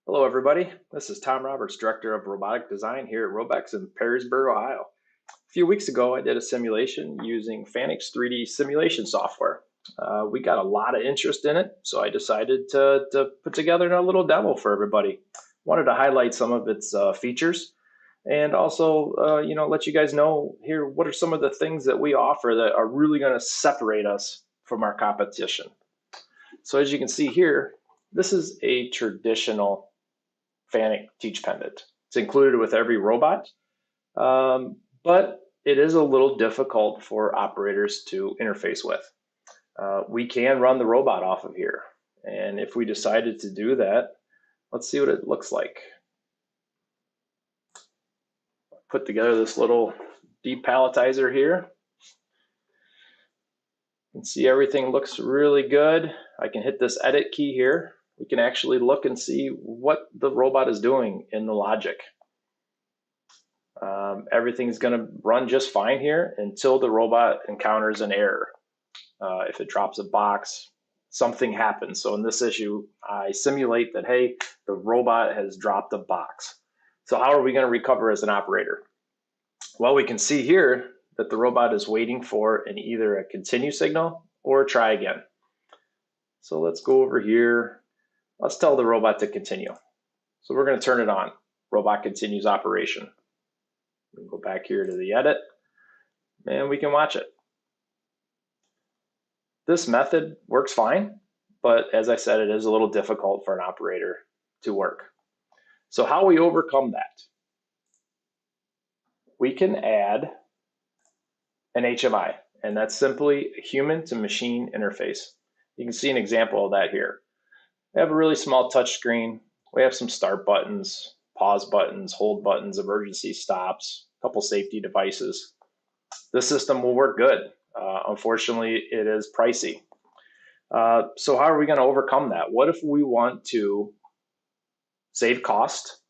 Hello, everybody. This is Tom Roberts, Director of Robotic Design here at RōBEX in Perrysburg, Ohio. A few weeks ago, I did a simulation using FANUC's 3D simulation software. We got a lot of interest in it, so I decided to put together a little demo for everybody. Wanted to highlight some of its features and also, let you guys know here what are some of the things that we offer that are really going to separate us from our competition. So as you can see here, this is a traditional FANUC teach pendant. It's included with every robot, but it is a little difficult for operators to interface with. We can run the robot off of here, and if we decided to do that, let's see what it looks like. Put together this little depalletizer here. You can see everything looks really good. I can hit this edit key here. We can actually look and see what the robot is doing in the logic. Everything's going to run just fine here until the robot encounters an error. If it drops a box, something happens. So in this issue, I simulate that, hey, the robot has dropped a box. So how are we going to recover as an operator? Well, we can see here that the robot is waiting for either a continue signal or a try again. So let's go over here. Let's tell the robot to continue. So we're going to turn it on. Robot continues operation. We'll go back here to the edit, and we can watch it. This method works fine, but as I said, it is a little difficult for an operator to work. So how we overcome that? We can add an HMI, and that's simply a human to machine interface. You can see an example of that here. We have a really small touch screen. We have some start buttons, pause buttons, hold buttons, emergency stops, a couple safety devices. This system will work good. Unfortunately, it is pricey. So how are we going to overcome that? What if we want to save cost,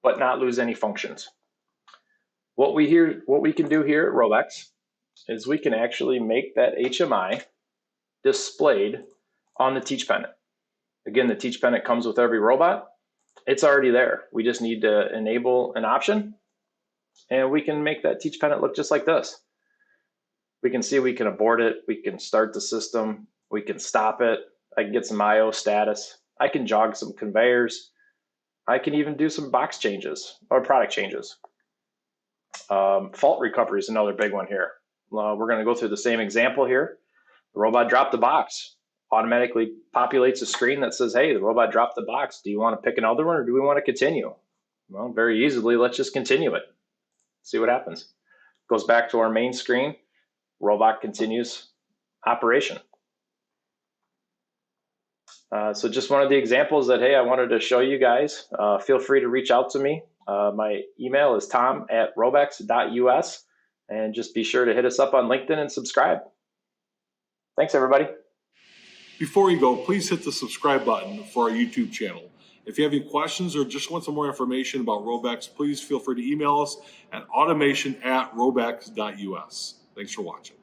but not lose any functions? What we can do here at RōBEX is we can actually make that HMI displayed on the teach pendant. Again, the teach pendant comes with every robot. It's already there. We just need to enable an option, and we can make that teach pendant look just like this. We can see we can abort it. We can start the system. We can stop it. I can get some IO status. I can jog some conveyors. I can even do some box changes or product changes. Fault recovery is another big one here. We're going to go through the same example here. The robot dropped the box. Automatically populates a screen that says, hey, the robot dropped the box. Do you want to pick another one, or do we want to continue? Well, very easily, let's just continue it. See what happens. Goes back to our main screen. Robot continues operation. So just one of the examples that, hey, I wanted to show you guys. Feel free to reach out to me. My email is tom@robex.us, and just be sure to hit us up on LinkedIn and subscribe. Thanks, everybody. Before you go, please hit the subscribe button for our YouTube channel. If you have any questions or just want some more information about RōBEX, please feel free to email us at automation@robex.us. Thanks for watching.